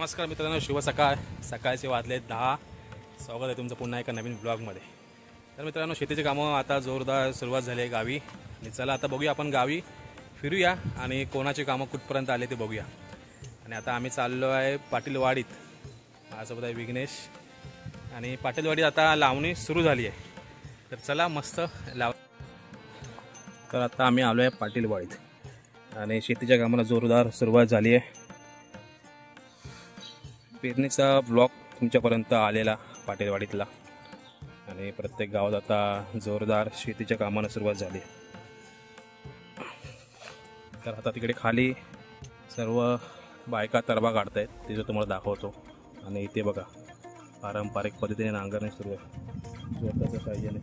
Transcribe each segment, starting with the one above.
नमस्कार मित्रांनो, शुभ सकाळ. सकाळचे वाजले 10. स्वागत आहे तुमचं पुन्हा एका नवीन ब्लॉगमध्ये. तर मित्रांनो, शेतीची कामं आता जोरदार सुरुवात झाली आहे गावी. आणि चला आता बघूया, आपण गावी फिरूया आणि कोणाची कामं कुठपर्यंत आले ते बघूया. आणि आता आम्ही चाललो आहे पाटीलवाडीत. माझ्यासोबत आहे विघ्नेश. आणि पाटीलवाडीत आता लावणी सुरू झाली आहे. तर चला मस्त लाव. तर आता आम्ही आलो आहे पाटीलवाडीत आणि शेतीच्या कामाला जोरदार सुरुवात झाली आहे. पेरणीचा ब्लॉग तुमच्यापर्यंत आलेला पाटीलवाडीतला. आणि प्रत्येक गावात आता जोरदार शेतीच्या कामाला सुरुवात झाली. तर आता तिकडे खाली सर्व बायका तरबा काढतायत, ते जो तुम्हाला दाखवतो. आणि इथे बघा पारंपरिक पद्धतीने नांगरणी सुरू आहे जोरदारच्या साहाय्याने.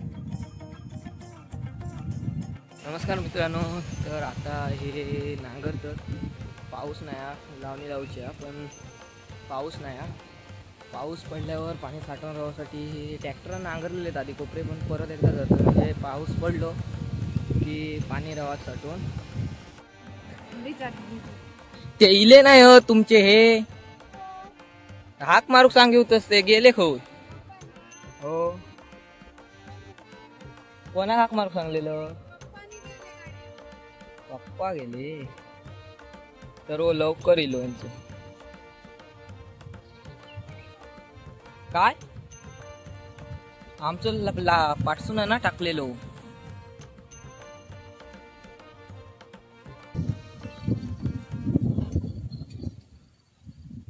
नमस्कार मित्रांनो, तर आता हे नांगरतं. पाऊस नाही, लावणी लावूची पण पाऊस नाही. पाऊस पडल्यावर पाणी साठवून राहण्यासाठी ट्रॅक्टरनं नांगरलेले आहेत आधी कोपरे, पण परत एकदा जातं. म्हणजे पाऊस पडलो की पाणी राहत साठवून. ते इले नाही हो तुमचे, हे हाक मारूक सांगितलं ते गेले खाऊन. हो, कोणा हाक मारूक सांगलेलं? पप्पा गेले. तर वो लवकर इलो यांचं. काय आमचं पाठसून ना टाकलेलो.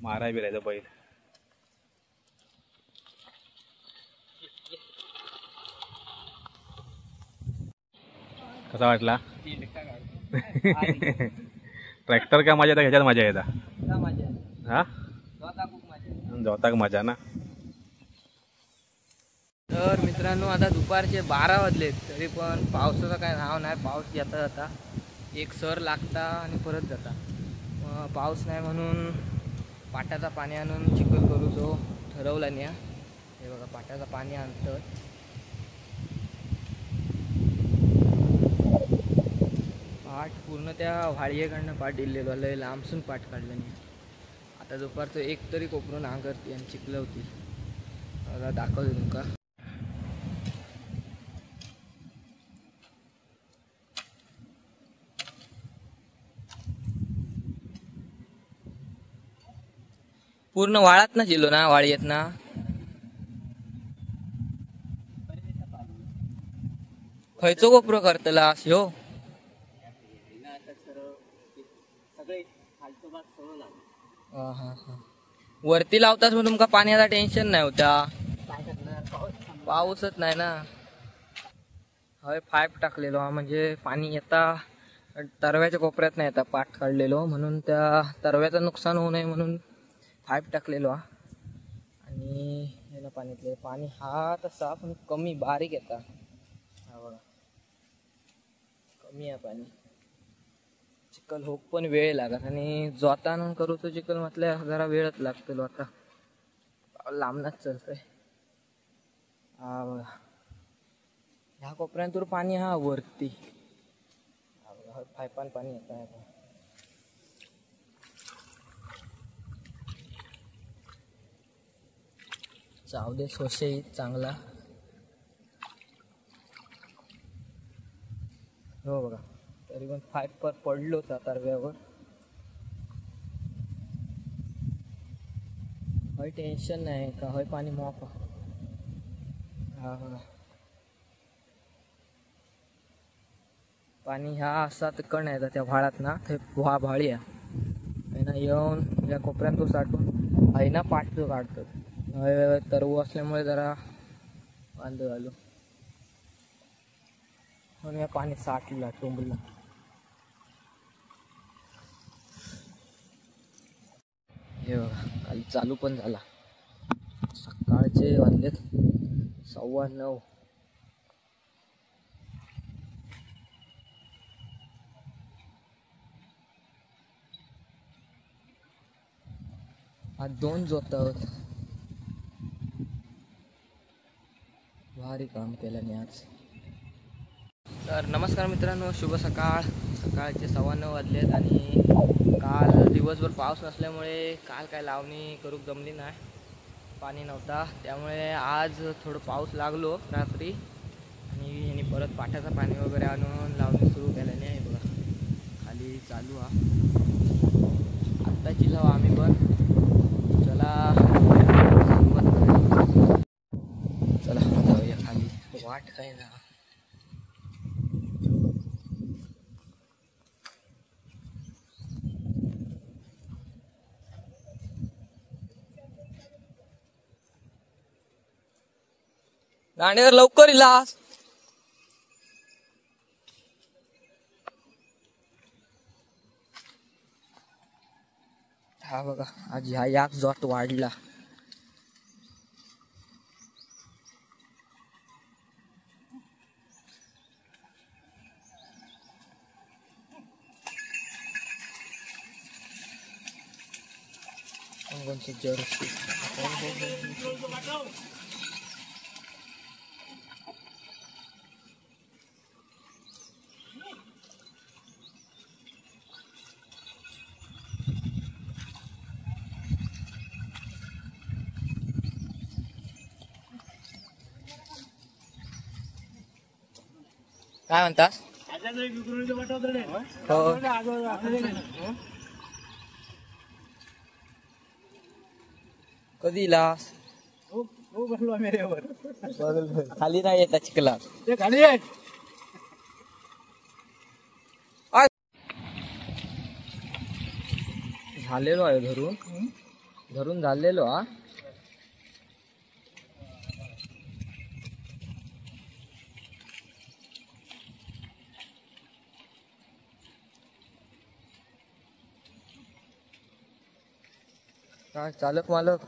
माराय बिरायचं बैल. कसा वाटला ट्रॅक्टर? का मजा येता, ह्याच्यात मजा येता? हा, जोताक मजा ना. तर मित्रांनो, आता दुपारचे 12 वाजलेत, तरी पण पावसाचा काय नाव नाही. पाऊस येता जाता एक सर लागता आणि परत जाता. पाऊस नाही म्हणून पाट्याचा पाणी आणून चिखल करू जो ठरवला नाही. हे बघा पाट्याचं पाणी आणतं. पाठ पूर्ण त्या व्हाळीकडनं पाठ दिलेलो, लय लांबसून पाठ काढलं नाही. आता दुपारचं एक तरी कोपरून नांगरते आणि चिखलं होती. आता दाखवते तुमका. पूर्ण वाळात ना जिलो ना, वाळी येत ना. खयचो कोपरो करतलास ह्यो? वरती लावतास मग तुमका पाण्याचा टेन्शन नाही होता. पाऊसच नाही ना. हय पाईप टाकलेलो, म्हणजे पाणी येता तरव्याच्या कोपऱ्यात नाही येता. पाठ काढलेलो म्हणून त्या तरव्याचं नुकसान होऊ नये म्हणून पाईप टाकलेलो. आणि याला पाणीतले पाणी हा तसा पण कमी बारीक येता. हा बघा कमी आहे पाणी. चिखल होक पण वेळ लागत आणि जोतान करूचो चिखल म्हटल्या जरा वेळच लागतो. आता लांबनाच चलतोय. हा बघा ह्या कोपऱ्यांतून पाणी हा वरती. हा बघा पायपान पाणी येत आहे. चावदे सोशे चांगला. हो बघा तरी पण पाईप पर पडलो तरव्यावर. हय टेन्शन नाही का, हय पाणी मोप. हा बघा पाणी ह्या असा तिकड नाही त्या व्हाळात ना, ते व्हाळी आहे ना. येऊन या कोपऱ्यात तो साठून आहे ना पाठ तो काढतो. तरवू असल्यामुळे जरा वांद झालो म्हणून या पाणी साठला टोंबला. हे बघा काल चालू पण झाला. सकाळचे वाजलेत 9:15. आज 2 जोतात. भारी काम केल्याने आज. तर नमस्कार मित्रांनो, शुभ सकाळ. सकाळचे 9:15 वाजलेत आणि काल दिवस दिवसभर पाऊस नसल्यामुळे काल काय लावणी करूक जमली नाही, पाणी नव्हता. त्यामुळे आज थोडं पाऊस लागलो रात्री आणि ह्यांनी परत पाट्याचं पाणी वगैरे आणून लावणी सुरू केल्याने आहे बघा. खाली चालू हा आत्ताची लाव आम्ही पण. चला चला जाऊया खाली. वाट काय ना गाणीवर लवकर इलास. हा बघा आज ह्या याच जोट वाढला. कोणची जर्सी काय म्हणतास? कधी इलास? खाली नाही येतात चिखला. झालेलो आहे धरून झालेलो हा. काय चालक मालक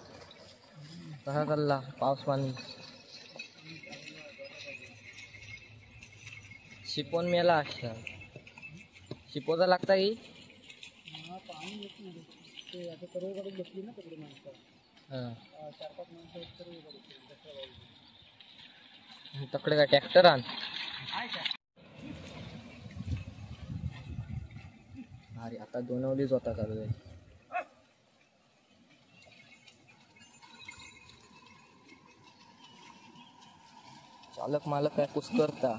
कसा चालला पाऊस पाणी? शिपोन मेला अक्षा शिपोचा लागता की तकडे काय ट्रॅक्टर आण. अरे आता दोनवलीच होता चालू आहे. चालक मालक काय कुस करता.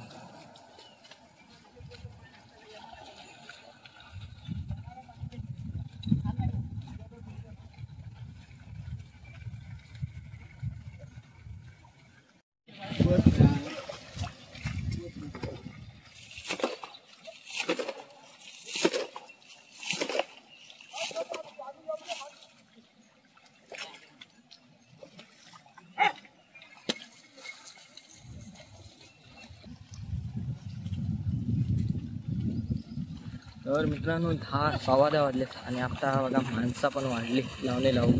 तर मित्रांनो 10:15 वाजले आणि आता बघा माणसं पण वाढली लावणे लावून.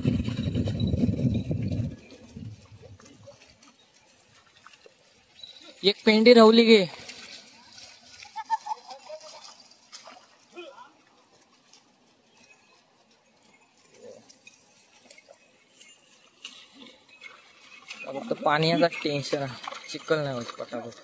एक पेंडी रावली गे. फक्त पाण्याचा टेन्शन आहे, चिखल नाही होत पटापट.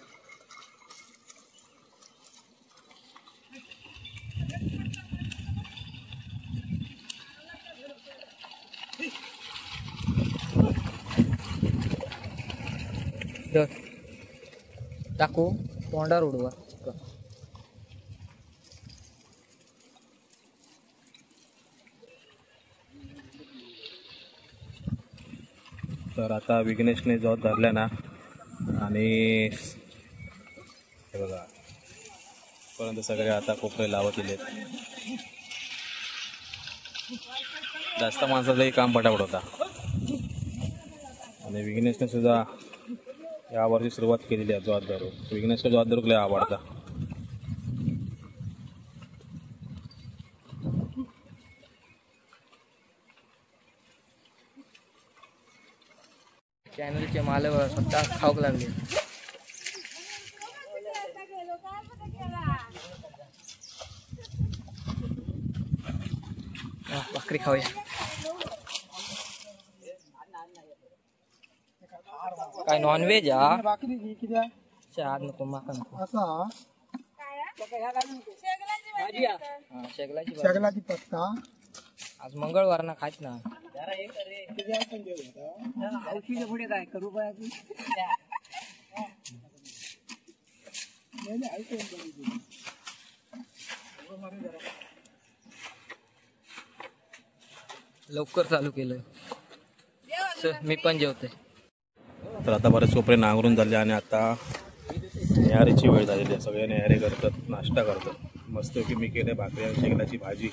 टाकू तोंडावर उडवा. तर आता विघ्नेशने जॉब धरला ना आणि हे बघा परंतु सगळे आता कोपरे लावत दिलेत. जास्त माणसाचंही काम पटापट होता आणि विघ्नेशने सुद्धा यावर्षी सुरुवात केलेली आहे जॉब धरून. विघ्नेशचा जॉब धरून लय आवडता. चॅनलचे मालक स्वतः खाऊक लागले. भाकरी खाऊया. काय नॉनव्हेज हा? आज नको माका नको. शेगलाची पत्ता आज मंगळवार ना खायच ना. पुढे काय करू पाहिजे. लवकर चालू केलं. मी पण जेवते. तर आता बरेच कोपरे नांगरून झाले आणि आता न्याहारीची वेळ झालेली आहे. सगळे न्याहारी करतात, नाश्ता करतात. मस्त की मी केले भाकरी आणि शेंगदाची भाजी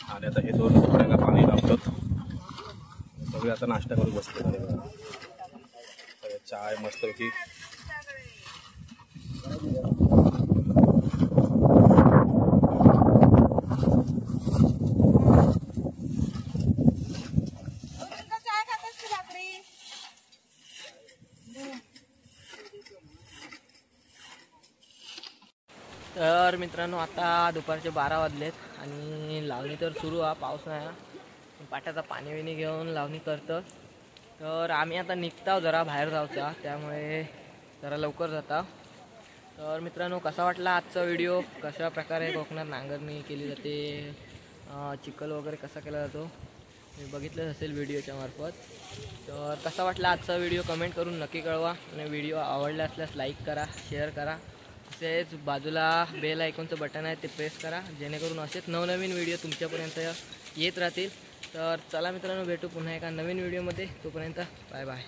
आणि आता हे 2 कोपऱ्याला पाणी लावतात. सगळे आता नाश्ता करून बसले झाले. चाय मस्तपैकी. तर मित्रांनो आता दुपारचे 12 वाजलेत आणि लावणी तर सुरू आहे. पाऊस नाही, पाट्याचा पाणी बिणी घेऊन लावणी करतं. तर आम्ही आता निघतो जरा बाहेर जाऊचा, त्यामुळे जरा लवकर जाता. तर मित्रांनो कसा वाटला आजचा व्हिडिओ, कशा प्रकारे कोकणात नांगरणी केली जाते, चिखल वगैरे कसा केला जातो मी बघितलं असेल व्हिडिओच्या मार्फत. तर कसा वाटला आजचा व्हिडिओ कमेंट करून नक्की कळवा आणि व्हिडिओ आवडला असल्यास लाईक करा, शेअर करा. तसेच बाजूला बेल आयकॉनचं बटन आहे ते प्रेस करा, जेणेकरून असेच नवनवीन व्हिडिओ तुमच्यापर्यंत येत राहतील. तर चला मित्रांनो भेटू पुन्हा एका नवीन व्हिडिओमध्ये. तोपर्यंत बाय बाय.